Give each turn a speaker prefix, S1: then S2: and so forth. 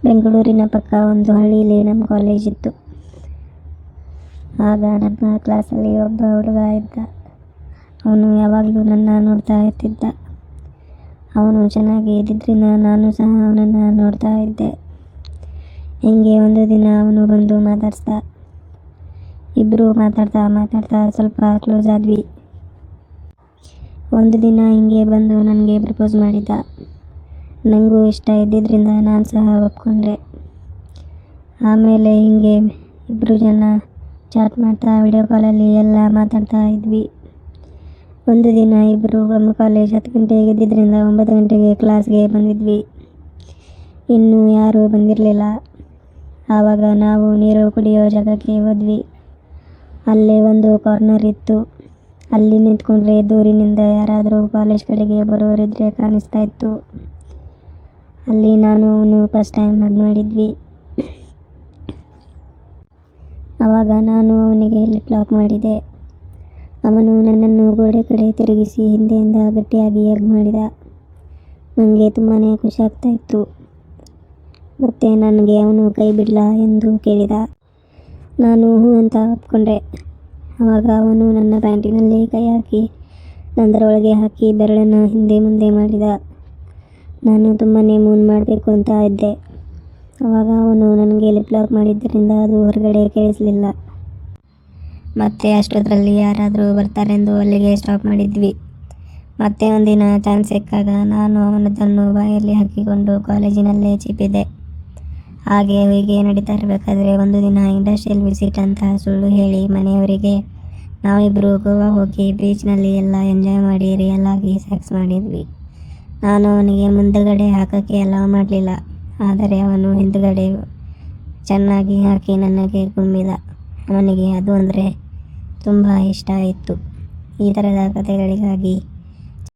S1: ಬೆಂಗಳೂರಿನ ಪಕ್ಕ ಒಂದು ಹಳ್ಳಿಲಿ ನಮ್ಮ ಕಾಲೇಜ್ ಇತ್ತು. ಆಗ ನನ್ನ ಕ್ಲಾಸಲ್ಲಿ ಒಬ್ಬ ಹುಡುಗ ಇದ್ದ. ಅವನು ಯಾವಾಗಲೂ ನನ್ನ ನೋಡ್ತಾ ಇರ್ತಿದ್ದ. ಅವನು ಚೆನ್ನಾಗಿ ಇದ್ದಿದ್ದರಿಂದ ನಾನು ಸಹ ಅವನನ್ನು ನೋಡ್ತಾ ಇದ್ದೆ. ಹಿಂಗೆ ಒಂದು ದಿನ ಅವನು ಬಂದು ಮಾತಾಡ್ಸ್ದ. ಇಬ್ಬರು ಮಾತಾಡ್ತಾ ಮಾತಾಡ್ತಾ ಸ್ವಲ್ಪ ಕ್ಲೋಸ್ ಆದ್ವಿ. ಒಂದು ದಿನ ಹಿಂಗೆ ಬಂದು ನನಗೆ ಪ್ರಪೋಸ್ ಮಾಡಿದ್ದ. ನನಗೂ ಇಷ್ಟ ಇದ್ದಿದ್ದರಿಂದ ನಾನು ಸಹ ಒಪ್ಕೊಂಡೆ. ಆಮೇಲೆ ಹಿಂಗೆ ಇಬ್ಬರು ಜನ ಚಾಟ್ ಮಾಡ್ತಾ ವಿಡಿಯೋ ಕಾಲಲ್ಲಿ ಎಲ್ಲ ಮಾತಾಡ್ತಾ ಇದ್ವಿ. ಒಂದು ದಿನ ಇಬ್ಬರು ನಮ್ಮ ಕಾಲೇಜ್ 10 ಗಂಟೆಗೆ ಇದ್ದಿದ್ದರಿಂದ 9 ಗಂಟೆಗೆ ಕ್ಲಾಸ್ಗೆ ಬಂದಿದ್ವಿ. ಇನ್ನೂ ಯಾರೂ ಬಂದಿರಲಿಲ್ಲ. ಆವಾಗ ನಾವು ನೀರು ಕುಡಿಯೋ ಜಾಗಕ್ಕೆ ಹೋದ್ವಿ. ಅಲ್ಲೇ ಒಂದು ಕಾರ್ನರ್ ಇತ್ತು. ಅಲ್ಲಿ ನಿಂತ್ಕೊಂಡ್ರೆ ದೂರಿನಿಂದ ಯಾರಾದರೂ ಕಾಲೇಜ್ ಕಡೆಗೆ ಬರೋರಿದ್ರೆ ಕಾಣಿಸ್ತಾ ಇತ್ತು. ಅಲ್ಲಿ ನಾನು ಅವನು ಫಸ್ಟ್ ಟೈಮ್ ಹಗ್ ಮಾಡಿದ್ವಿ. ಆವಾಗ ನಾನು ಅವನಿಗೆ ಲಿಪ್ ಲಾಕ್ ಮಾಡಿದೆ. ಅವನು ನನ್ನನ್ನು ಗೋಡೆ ಕಡೆ ತಿರುಗಿಸಿ ಹಿಂದೆಯಿಂದ ಗಟ್ಟಿಯಾಗಿ ಹಗ್ ಮಾಡಿದ. ನನಗೆ ತುಂಬಾ ಖುಷಿ ಆಗ್ತಾ ಇತ್ತು. ಮತ್ತೆ ನನಗೆ ಅವನು ಕೈ ಬಿಡ್ಲಾ ಎಂದು ಕೇಳಿದ. ನಾನು ಹೂ ಅಂತ ಒಪ್ಕೊಂಡೆ. ಆವಾಗ ಅವನು ನನ್ನ ಪ್ಯಾಂಟಿನಲ್ಲಿ ಕೈ ಹಾಕಿ ನಂದರೊಳಗೆ ಹಾಕಿ ಬೆರಳನ್ನು ಹಿಂದೆ ಮುಂದೆ ಮಾಡಿದ. ನಾನು ತುಂಬಾ ಮೂನ್ ಮಾಡಬೇಕು ಅಂತ ಇದ್ದೆ. ಆವಾಗ ಅವನು ನನಗೆ ಲಿಪ್ ಲಾಕ್ ಮಾಡಿದ್ದರಿಂದ ಅದು ಹೊರಗಡೆ ಕೇಳಿಸಲಿಲ್ಲ. ಮತ್ತೆ ಅಷ್ಟೊತ್ತರಲ್ಲಿ ಯಾರಾದರೂ ಬರ್ತಾರೆಂದು ಅಲ್ಲಿಗೆ ಸ್ಟಾಪ್ ಮಾಡಿದ್ವಿ. ಮತ್ತೆ ಒಂದಿನ ಚಾನ್ಸ್ ಸಿಕ್ಕಾಗ ನಾನು ಅವನದನ್ನು ಬಾಯಲ್ಲಿ ಹಾಕಿಕೊಂಡು ಕಾಲೇಜಿನಲ್ಲೇ ಚಿಪ್ಪಿದೆ. ಹಾಗೆ ಹೀಗೆ ನಡೀತಾ ಇರಬೇಕಾದ್ರೆ ಒಂದು ದಿನ ಇಂಡಸ್ಟ್ರಿಯಲ್ ವಿಸಿಟ್ ಅಂತ ಸುಳ್ಳು ಹೇಳಿ ಮನೆಯವರಿಗೆ ನಾವಿಬ್ಬರು ಗೋವಾ ಹೋಗಿ ಬೀಚ್ನಲ್ಲಿ ಎಲ್ಲ ಎಂಜಾಯ್ ಮಾಡಿ ರಿಯಲ್ ಆಗಿ ಸೆಕ್ಸ್ ಮಾಡಿದ್ವಿ. ನಾನು ಅವನಿಗೆ ಮುಂದುಗಡೆ ಹಾಕೋಕ್ಕೆ ಅಲೌ ಮಾಡಲಿಲ್ಲ. ಆದರೆ ಅವನು ಹಿಂದುಗಡೆ ಚೆನ್ನಾಗಿ ಹಾಕಿ ನನಗೆ ಕುಮ್ಮಿದ. ಅವನಿಗೆ ಅದು ಅಂದರೆ ತುಂಬ ಇಷ್ಟ ಇತ್ತು. ಈ ಥರದ ಕಥೆಗಳಿಗಾಗಿ